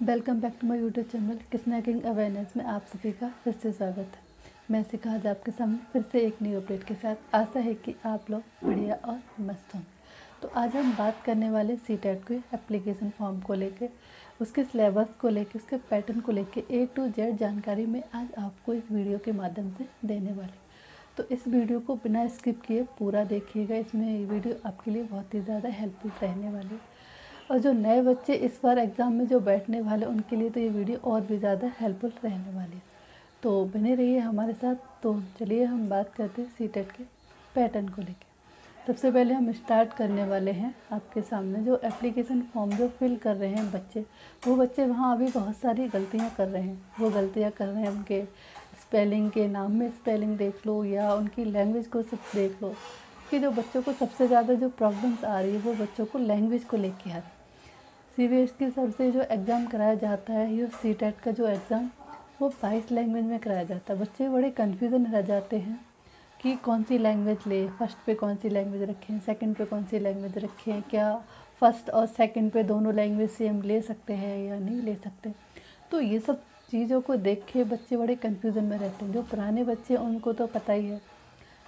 Welcome back to my YouTube channel snacking awareness में आप सभी का फिर से स्वागत है। मैं शिखा आज आपके सामने फिर से एक न्यू अपडेट के साथ। आशा है कि आप लोग बढ़िया और मस्त होंगे। तो आज हम बात करने वाले सीटेट के एप्लीकेशन फॉर्म को लेके, उसके सिलेबस को लेके, उसके पैटर्न को लेके A to Z जानकारी मैं आज आपको इस वीडियो के माध्यम से देने वाली। तो इस वीडियो को बिना स्किप किए पूरा देखिएगा। इसमें ये वीडियो आपके लिए बहुत ही ज़्यादा हेल्पफुल रहने वाली है। और जो नए बच्चे इस बार एग्ज़ाम में जो बैठने वाले उनके लिए तो ये वीडियो और भी ज़्यादा हेल्पफुल रहने वाली है। तो बने रहिए हमारे साथ। तो चलिए हम बात करते हैं सीटेट के पैटर्न को लेके। सबसे पहले हम स्टार्ट करने वाले हैं आपके सामने जो एप्लीकेशन फॉर्म जो फिल कर रहे हैं बच्चे, वो बच्चे वहाँ अभी बहुत सारी गलतियाँ कर रहे हैं। वो गलतियाँ कर रहे हैं उनके स्पेलिंग के, नाम में स्पेलिंग देख लो या उनकी लैंग्वेज को सब देख लो कि जो बच्चों को सबसे ज़्यादा जो प्रॉब्लम्स आ रही है वो बच्चों को लैंग्वेज को लेके आ रही है। CBSE की तरफ से जो एग्ज़ाम कराया जाता है, ये सीटेट का जो एग्ज़ाम वो 22 लैंग्वेज में कराया जाता है। बच्चे बड़े कन्फ्यूज़न रह जाते हैं कि कौन सी लैंग्वेज ले, फर्स्ट पे कौन सी लैंग्वेज रखें, सेकंड पे कौन सी लैंग्वेज रखें, क्या फ़र्स्ट और सेकंड पे दोनों लैंग्वेज सेम ले सकते हैं या नहीं ले सकते। तो ये सब चीज़ों को देख के बच्चे बड़े कन्फ्यूज़न में रहते हैं। जो पुराने बच्चे हैं उनको तो पता ही है,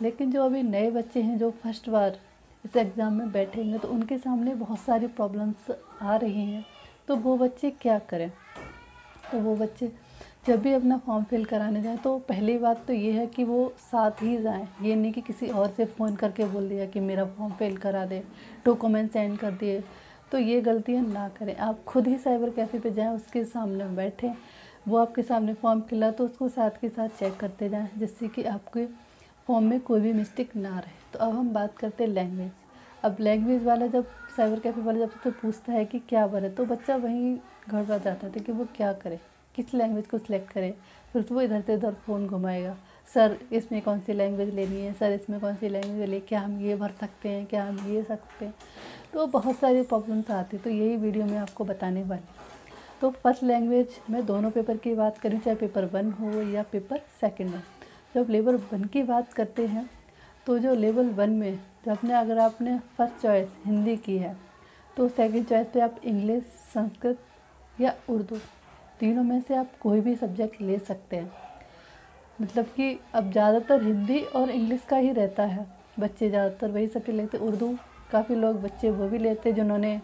लेकिन जो अभी नए बच्चे हैं जो फर्स्ट बार इस एग्ज़ाम में बैठेंगे तो उनके सामने बहुत सारी प्रॉब्लम्स आ रही हैं। तो वो बच्चे क्या करें? तो वो बच्चे जब भी अपना फॉर्म फिल कराने जाएं तो पहली बात तो ये है कि वो साथ ही जाएं। ये नहीं कि किसी और से फ़ोन करके बोल दिया कि मेरा फॉर्म फिल करा दे, डॉक्यूमेंट सेंड कर दिए। तो ये गलतियां ना करें। आप खुद ही साइबर कैफ़े पे जाएं, उसके सामने बैठें, वो आपके सामने फॉर्म फिला तो उसको साथ के साथ चेक करते जाएँ, जिससे कि आपके फॉर्म में कोई भी मिस्टेक ना रहे। तो अब हम बात करते हैं लैंग्वेज। अब लैंग्वेज वाला जब साइबर कैफ़े वाला जब तो पूछता है कि क्या भरे, तो बच्चा वहीं गड़बड़ा जाता था कि वो क्या करे, किस लैंग्वेज को सिलेक्ट करे। फिर तो वो इधर से उधर फ़ोन घुमाएगा, सर इसमें कौन सी लैंग्वेज लेनी है, सर इसमें कौन सी लैंग्वेज ले, क्या हम ये भर सकते हैं, क्या हम ये सकते हैं। तो बहुत सारी प्रॉब्लम्स आती है। तो यही वीडियो में आपको बताने वाली। तो फर्स्ट लैंग्वेज में दोनों पेपर की बात करूँ, चाहे पेपर 1 हो या पेपर 2 हो। जब लेवल 1 की बात करते हैं तो जो लेवल 1 में जो अगर आपने फर्स्ट चॉइस हिंदी की है तो सेकंड चॉइस पे आप इंग्लिश, संस्कृत या उर्दू, तीनों में से आप कोई भी सब्जेक्ट ले सकते हैं। मतलब कि अब ज़्यादातर हिंदी और इंग्लिश का ही रहता है, बच्चे ज़्यादातर वही सब्जेक्ट लेते। उर्दू काफ़ी लोग बच्चे वो भी लेते जिन्होंने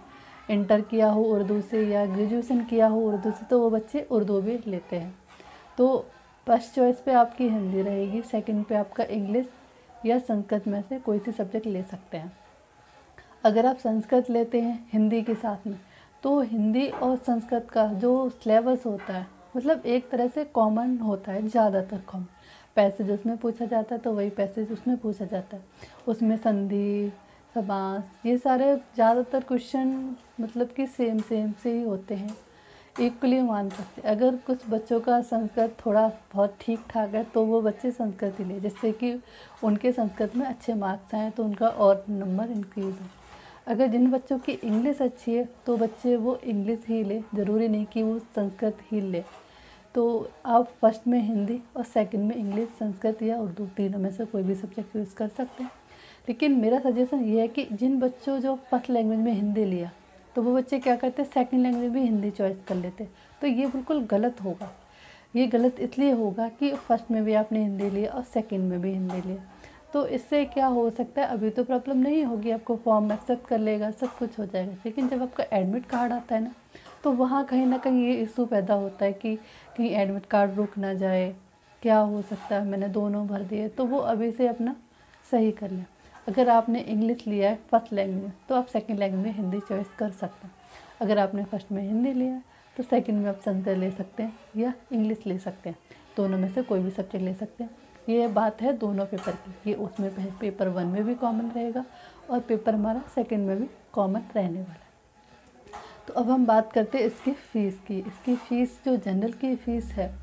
इंटर किया हो उर्दू से या ग्रेजुएशन किया हो उर्दू से, तो वो बच्चे उर्दू भी लेते हैं। तो फर्स्ट चॉइस पे आपकी हिंदी रहेगी, सेकंड पे आपका इंग्लिश या संस्कृत में से कोई सी सब्जेक्ट ले सकते हैं। अगर आप संस्कृत लेते हैं हिंदी के साथ में तो हिंदी और संस्कृत का जो सिलेबस होता है मतलब एक तरह से कॉमन होता है, ज़्यादातर कॉमन। पैसेज उसमें पूछा जाता है तो वही पैसेज उसमें पूछा जाता है। उसमें संधि, समास, ये सारे ज़्यादातर क्वेश्चन मतलब कि सेम से ही होते हैं, इक्वली मान सकते। अगर कुछ बच्चों का संस्कृत थोड़ा बहुत ठीक ठाक है तो वो बच्चे संस्कृत ही ले, जिससे कि उनके संस्कृत में अच्छे मार्क्स आएँ तो उनका और नंबर इंक्रीज़ हो। अगर जिन बच्चों की इंग्लिश अच्छी है तो बच्चे वो इंग्लिश ही ले, ज़रूरी नहीं कि वो संस्कृत ही ले। तो आप फर्स्ट में हिंदी और सेकंड में इंग्लिश, संस्कृत या उर्दू, तीनों में से कोई भी सब्जेक्ट यूज़ कर सकते हैं। लेकिन मेरा सजेशन ये है कि जिन बच्चों जो फर्स्ट लैंग्वेज में हिंदी लिया तो वो बच्चे क्या करते हैं, सेकंड लैंग्वेज भी हिंदी चॉइस कर लेते। तो ये बिल्कुल गलत होगा। ये गलत इसलिए होगा कि फर्स्ट में भी आपने हिंदी लिया और सेकंड में भी हिंदी लिया। तो इससे क्या हो सकता है, अभी तो प्रॉब्लम नहीं होगी, आपको फॉर्म एक्सेप्ट कर लेगा, सब कुछ हो जाएगा। लेकिन जब आपका एडमिट कार्ड आता है ना, तो वहाँ कहीं ना कहीं ये इशू पैदा होता है कि कहीं एडमिट कार्ड रुक ना जाए, क्या हो सकता है मैंने दोनों भर दिए। तो वो अभी से अपना सही कर लें। अगर आपने इंग्लिश लिया है फर्स्ट लैंग्वेज में तो आप सेकंड लैंग्वेज में हिंदी चॉइस कर सकते हैं। अगर आपने फर्स्ट में हिंदी लिया है तो सेकंड में आप संस्कृत ले सकते हैं या इंग्लिश ले सकते हैं। दोनों में से कोई भी सब्जेक्ट ले सकते हैं। ये बात है दोनों पेपर की। ये उसमें पेपर 1 में भी कॉमन रहेगा और पेपर हमारा सेकंड में भी कॉमन रहने वाला है। तो अब हम बात करते हैं इसकी फ़ीस की। इसकी फ़ीस जो जनरल की फ़ीस है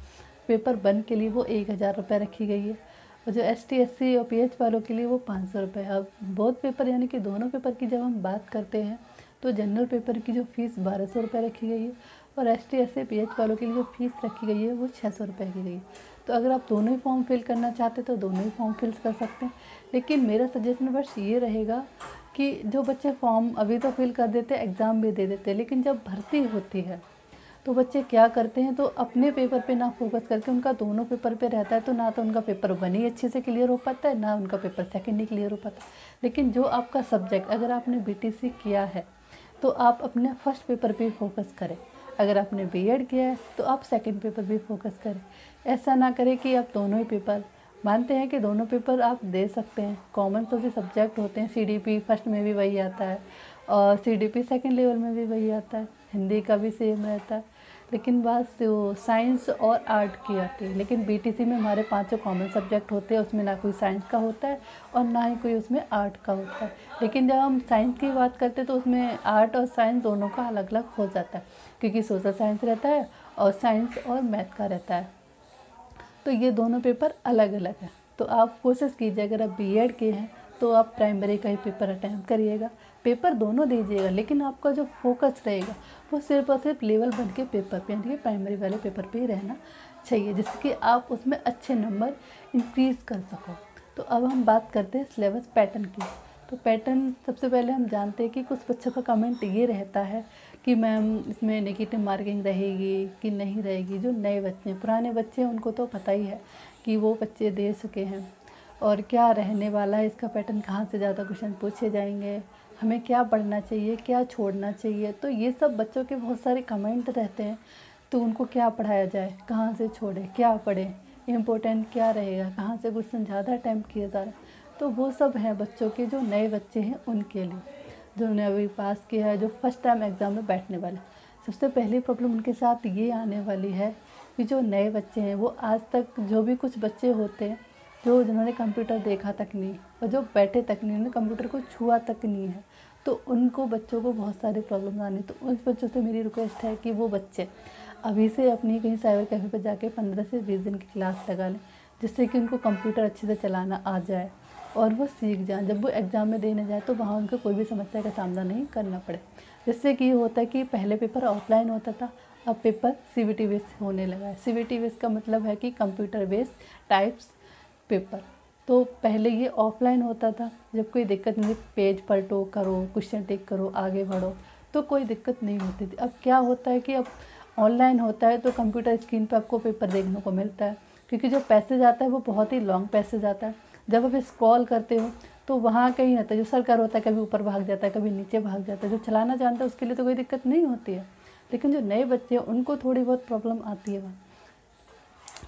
पेपर 1 के लिए वो 1000 रुपये रखी गई है और जो ST SC और PH वालों के लिए वो 500 रुपये। अब बोथ पेपर यानी कि दोनों पेपर की जब हम बात करते हैं तो जनरल पेपर की जो फ़ीस 1200 रुपये रखी गई है और ST SC PH वालों के लिए जो फ़ीस रखी गई है वो 600 रुपये की गई है। तो अगर आप दोनों ही फॉर्म फिल करना चाहते हैं तो दोनों ही फॉर्म फिल कर सकते हैं। लेकिन मेरा सजेशन बस ये रहेगा कि जो बच्चे फॉर्म अभी तो फिल कर देते हैं, एग्ज़ाम भी दे देते हैं, लेकिन जब भर्ती होती है तो बच्चे क्या करते हैं, तो अपने पेपर पे ना फोकस करके उनका दोनों पेपर पे रहता है, तो ना तो उनका पेपर 1 ही अच्छे से क्लियर हो पाता है, ना उनका पेपर 2 ही क्लियर हो पाता है। लेकिन जो आपका सब्जेक्ट, अगर आपने बीटीसी किया है तो आप अपने फर्स्ट पेपर पे फोकस करें। अगर आपने बीएड किया है तो आप सेकंड पेपर भी फोकस करें। ऐसा ना करें कि आप दोनों ही पेपर, मानते हैं कि दोनों पेपर आप दे सकते हैं, कॉमन तो जो सब्जेक्ट होते हैं, सीडीपी फर्स्ट में भी वही आता है और सीडीपी सेकंड लेवल में भी वही आता है, हिंदी का भी सेम रहता है, लेकिन बात जो साइंस और आर्ट की आती है। लेकिन बीटीसी में हमारे 5 कॉमन सब्जेक्ट होते हैं, उसमें ना कोई साइंस का होता है और ना ही कोई उसमें आर्ट का होता है। लेकिन जब हम साइंस की बात करते हैं तो उसमें आर्ट और साइंस दोनों का अलग अलग हो जाता है, क्योंकि सोशल साइंस रहता है और साइंस और मैथ का रहता है, तो ये दोनों पेपर अलग अलग है। तो आप कोशिश कीजिए, अगर आप बीएड के हैं तो आप प्राइमरी का ही पेपर अटैम्प्ट करिएगा, पेपर दोनों दीजिएगा, लेकिन आपका जो फोकस रहेगा वो सिर्फ और सिर्फ लेवल 1 के पेपर पे, यानी कि प्राइमरी वाले पेपर पे ही रहना चाहिए, जिससे कि आप उसमें अच्छे नंबर इंक्रीज़ कर सको। तो अब हम बात करते हैं सिलेबस पैटर्न की। तो पैटर्न सबसे पहले हम जानते हैं कि कुछ बच्चों का कमेंट ये रहता है कि मैम इसमें नेगेटिव मार्किंग रहेगी कि नहीं रहेगी। जो नए बच्चे हैं, पुराने बच्चे हैं, उनको तो पता ही है कि वो बच्चे दे चुके हैं और क्या रहने वाला है इसका पैटर्न, कहाँ से ज़्यादा क्वेश्चन पूछे जाएंगे, हमें क्या पढ़ना चाहिए, क्या छोड़ना चाहिए। तो ये सब बच्चों के बहुत सारे कमेंट रहते हैं, तो उनको क्या पढ़ाया जाए, कहाँ से छोड़े, क्या पढ़ें, इम्पोर्टेंट क्या रहेगा, कहाँ से क्वेश्चन ज़्यादा अटैम्प्ट किए जा रहे हैं। तो वो सब हैं बच्चों के, जो नए बच्चे हैं उनके लिए, जो उन्हें अभी पास किया है, जो फर्स्ट टाइम एग्ज़ाम में बैठने वाले। सबसे पहली प्रॉब्लम उनके साथ ये आने वाली है कि जो नए बच्चे हैं वो आज तक, जो भी कुछ बच्चे होते हैं जो जिन्होंने कंप्यूटर देखा तक नहीं और जो बैठे तक नहीं, उन्होंने कंप्यूटर को छुआ तक नहीं है, तो उनको बच्चों को बहुत सारी प्रॉब्लम आनी। तो उस बच्चों से मेरी रिक्वेस्ट है कि वो बच्चे अभी से अपनी कहीं साइबर कैफ़े पर जाके 15 से 20 दिन की क्लास लगा लें, जिससे कि उनको कंप्यूटर अच्छे से चलाना आ जाए और वो सीख जाएं। जब वो एग्ज़ाम में देने जाए तो वहाँ उनको कोई भी समस्या का सामना नहीं करना पड़े। जिससे कि ये होता है कि पहले पेपर ऑफलाइन होता था, अब पेपर सीबीटी बेस होने लगा है। सीबीटी बेस का मतलब है कि कंप्यूटर बेस टाइप्स पेपर। तो पहले ये ऑफलाइन होता था, जब कोई दिक्कत नहीं, पेज पलटो, करो, क्वेश्चन टिक करो, आगे बढ़ो, तो कोई दिक्कत नहीं होती थी। अब क्या होता है कि अब ऑनलाइन होता है तो कंप्यूटर स्क्रीन पर आपको पेपर देखने को मिलता है, क्योंकि जो पैसेज आता है वो बहुत ही लॉन्ग पैसेज आता है। जब आप स्क्रॉल करते हो तो वहाँ कहीं होता है, जो सर्कल होता है कभी ऊपर भाग जाता है, कभी नीचे भाग जाता है। जो चलाना जानता है उसके लिए तो कोई दिक्कत नहीं होती है, लेकिन जो नए बच्चे हैं उनको थोड़ी बहुत प्रॉब्लम आती है वहाँ,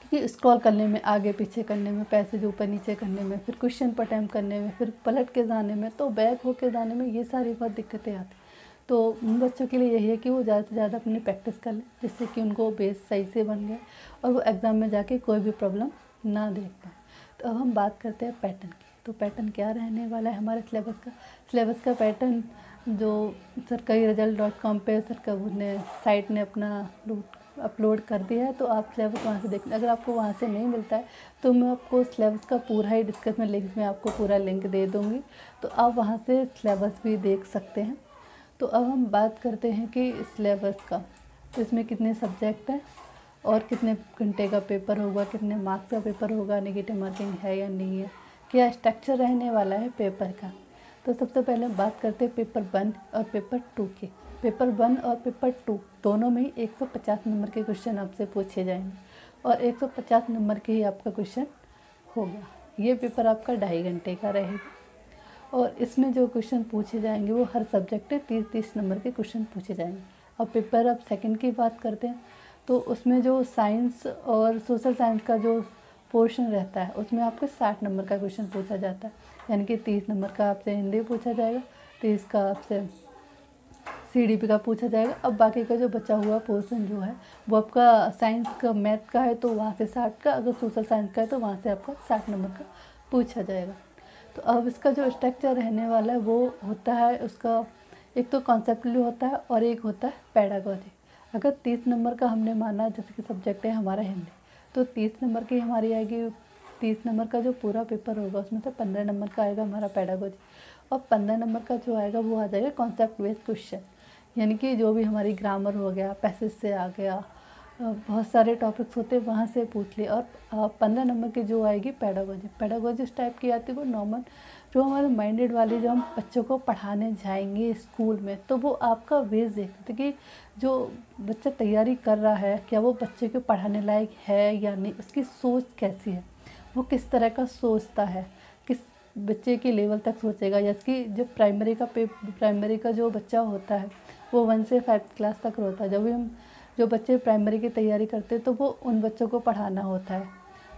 क्योंकि स्क्रॉल करने में, आगे पीछे करने में, पैसेज ऊपर नीचे करने में, फिर क्वेश्चन पर अटैम्प्ट करने में, फिर पलट के जाने में, तो बैक होके जाने में, ये सारी बहुत दिक्कतें आती। तो उन बच्चों के लिए यही है कि वो ज़्यादा से ज़्यादा अपनी प्रैक्टिस कर लें, जिससे कि उनको बेस सही से बन गया और वो एग्ज़ाम में जाके कोई भी प्रॉब्लम ना देख पाए। तो अब हम बात करते हैं पैटर्न की। तो पैटर्न क्या रहने वाला है हमारे सिलेबस का पैटर्न, जो सरकारी-result.com पे सरकार ने साइट ने अपना अपलोड कर दिया है, तो आप सिलेबस वहाँ से देख। अगर आपको वहाँ से नहीं मिलता है तो मैं आपको सिलेबस का पूरा ही डिस्क्रिप्शन में लिंक में आपको पूरा लिंक दे दूँगी, तो आप वहाँ से सिलेबस भी देख सकते हैं। तो अब हम बात करते हैं कि सिलेबस का, तो इसमें कितने सब्जेक्ट हैं और कितने घंटे का पेपर होगा, कितने मार्क्स का पेपर होगा, नेगेटिव मार्किंग है या नहीं है, क्या स्ट्रक्चर रहने वाला है पेपर का। तो सबसे पहले हम बात करते हैं पेपर 1 और पेपर 2 की। पेपर 1 और पेपर 2 दोनों में ही 150 नंबर के क्वेश्चन आपसे पूछे जाएंगे और 150 नंबर के ही आपका क्वेश्चन होगा। ये पेपर आपका 2.5 घंटे का रहेगा और इसमें जो क्वेश्चन पूछे जाएंगे वो हर सब्जेक्ट के 30-30 नंबर के क्वेश्चन पूछे जाएंगे। अब पेपर अब सेकंड की बात करते हैं, तो उसमें जो साइंस और सोशल साइंस का जो पोर्शन रहता है उसमें आपके 60 नंबर का क्वेश्चन पूछा जाता है, यानी कि 30 नंबर का आपसे हिंदी पूछा जाएगा, 30 का आपसे सीडीपी का पूछा जाएगा। अब बाकी का जो बचा हुआ पोर्शन जो है वो आपका साइंस का, मैथ का है तो वहाँ से 60 का, अगर सोशल साइंस का है तो वहाँ से आपका 60 नंबर का पूछा जाएगा। तो अब इसका जो स्ट्रक्चर रहने वाला है वो होता है, उसका एक तो कॉन्सेप्टली होता है और एक होता है पैडागॉजी। अगर 30 नंबर का हमने माना, जैसे कि सब्जेक्ट है हमारा हिंदी, तो 30 नंबर की हमारी आएगी। 30 नंबर का जो पूरा पेपर होगा उसमें से 15 नंबर का आएगा हमारा पैडागॉजी और 15 नंबर का जो आएगा वो आ जाएगा कॉन्सेप्ट बेस्ड क्वेश्चन, यानी कि जो भी हमारी ग्रामर हो गया, पैसेज से आ गया, बहुत सारे टॉपिक्स होते हैं वहाँ से पूछ लिए। और 15 नंबर की जो आएगी पैडागॉजी, पैडागॉजी इस टाइप की आती है, वो नॉर्मल जो हमारे माइंडेड वाले जो हम बच्चों को पढ़ाने जाएंगे स्कूल में, तो वो आपका वेज देखते कि जो बच्चा तैयारी कर रहा है क्या वो बच्चे को पढ़ाने लायक है या नहीं, उसकी सोच कैसी है, वो किस तरह का सोचता है, किस बच्चे के लेवल तक सोचेगा। जैसे कि जो प्राइमरी का जो बच्चा होता है वो 1 से 5 क्लास तक होता है। जब भी हम जो बच्चे प्राइमरी की तैयारी करते हैं तो वो उन बच्चों को पढ़ाना होता है,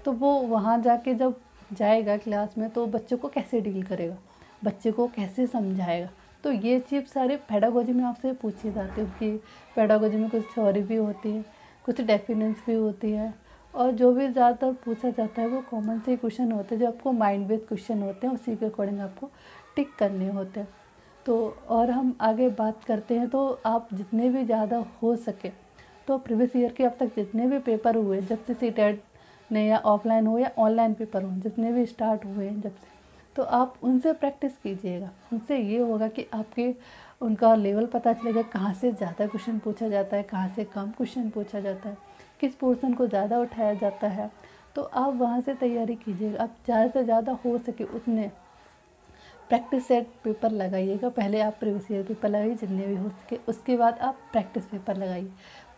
तो वो वहाँ जाके जब जाएगा क्लास में तो बच्चों को कैसे डील करेगा, बच्चे को कैसे समझाएगा। तो ये चीज़ सारे पेडागोजी में आपसे पूछी जाती है कि पेडागोजी में कुछ थ्योरी भी होती है, कुछ डेफिनेंस भी होती है, और जो भी ज़्यादातर पूछा जाता है वो कॉमन से क्वेश्चन होते हैं जो आपको माइंड बेस्ड क्वेश्चन होते हैं, उसी के अकॉर्डिंग आपको टिक करने होते हैं। तो और हम आगे बात करते हैं, तो आप जितने भी ज़्यादा हो सके तो प्रीवियस ईयर के अब तक जितने भी पेपर हुए, जब से सीटेट ने या ऑफलाइन हो या ऑनलाइन पेपर हो, जितने भी स्टार्ट हुए हैं जब से, तो आप उनसे प्रैक्टिस कीजिएगा। उनसे ये होगा कि आपके उनका लेवल पता चलेगा, कहाँ से ज़्यादा क्वेश्चन पूछा जाता है, कहाँ से कम क्वेश्चन पूछा जाता है, किस पोर्शन को ज़्यादा उठाया जाता है। तो आप वहाँ से तैयारी कीजिएगा। आप ज़्यादा से ज़्यादा हो सके उतने प्रैक्टिस सेट पेपर लगाइएगा। पहले आप प्रीवियस ईयर पेपर लगाइए जितने भी हो सके, उसके बाद आप प्रैक्टिस पेपर लगाइए।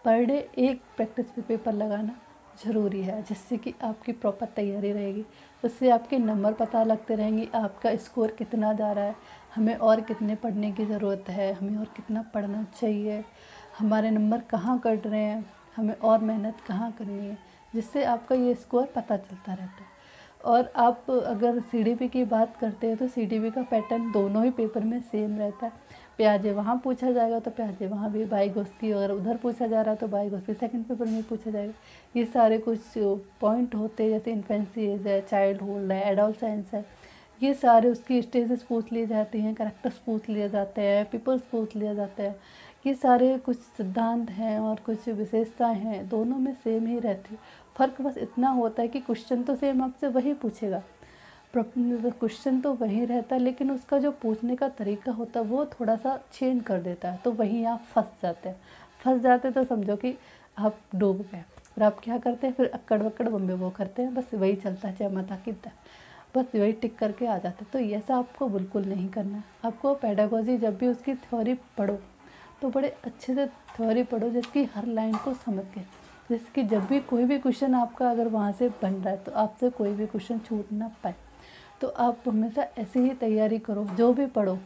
पर डे एक प्रैक्टिस पेपर लगाना ज़रूरी है, जिससे कि आपकी प्रॉपर तैयारी रहेगी। उससे आपके नंबर पता लगते रहेंगे, आपका स्कोर कितना जा रहा है, हमें और कितने पढ़ने की ज़रूरत है, हमें और कितना पढ़ना चाहिए, हमारे नंबर कहाँ कट रहे हैं, हमें और मेहनत कहाँ करनी है, जिससे आपका ये स्कोर पता चलता रहता है। और आप अगर सीडीपी की बात करते हैं तो सीडीपी का पैटर्न दोनों ही पेपर में सेम रहता है। प्याजे वहाँ पूछा जाएगा तो प्याजे वहाँ भी, बाई गोस्की अगर उधर पूछा जा रहा है तो बाई गोस्की सेकंड पेपर में पूछा जाएगा। ये सारे कुछ पॉइंट होते हैं, जैसे इन्फेंसी एज है, चाइल्डहुड है, एडोलसेंस है, ये सारे उसकी स्टेजेस पूछ लिए जाती हैं, कैरेक्टर्स पूछ लिए जाते हैं, पीपल्स पूछ लिए जाते हैं। ये सारे कुछ सिद्धांत हैं और कुछ विशेषताएं हैं, दोनों में सेम ही रहती है। फ़र्क बस इतना होता है कि क्वेश्चन तो सेम आपसे वही पूछेगा, क्वेश्चन तो वही रहता है, लेकिन उसका जो पूछने का तरीका होता है वो थोड़ा सा चेंज कर देता है। तो वहीं आप फंस जाते तो समझो कि आप डूब गए। फिर आप क्या करते हैं, फिर अक्कड़ वक्कड़ बम्बे वो करते हैं, बस वही चलता है, जय माता की जय, बस वही टिक करके आ जाते। तो ऐसा आपको बिल्कुल नहीं करना है। आपको पेडागोजी जब भी उसकी थ्योरी पढ़ो तो बड़े अच्छे से थ्योरी पढ़ो, जिसकी हर लाइन को समझ के, जैसे कि जब भी कोई भी क्वेश्चन आपका अगर वहाँ से बन रहा है तो आपसे कोई भी क्वेश्चन छूट ना पाए। तो आप हमेशा ऐसे ही तैयारी करो, जो भी पढ़ो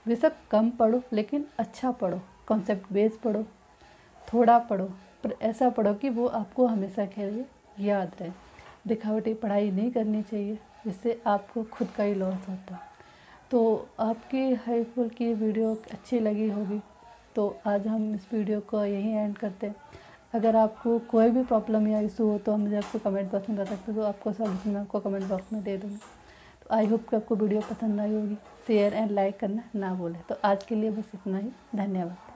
बेशक कम पढ़ो लेकिन अच्छा पढ़ो, कॉन्सेप्ट बेस पढ़ो, थोड़ा पढ़ो, पर ऐसा पढ़ो कि वो आपको हमेशा के लिए याद रहे। दिखावटी पढ़ाई नहीं करनी चाहिए, जिससे आपको खुद का ही लॉस होता है। तो आपकी हेल्पफुल की वीडियो अच्छी लगी होगी, तो आज हम इस वीडियो को यहीं एंड करते हैं। अगर आपको कोई भी प्रॉब्लम या इशू हो तो हम मुझे आपको कमेंट बॉक्स में बता सकते हो, तो आपको सॉल्यूशन मैं आपको कमेंट बॉक्स में दे दूँगी। तो आई होप कि आपको वीडियो पसंद आई होगी। शेयर एंड लाइक करना ना भूलें। तो आज के लिए बस इतना ही, धन्यवाद।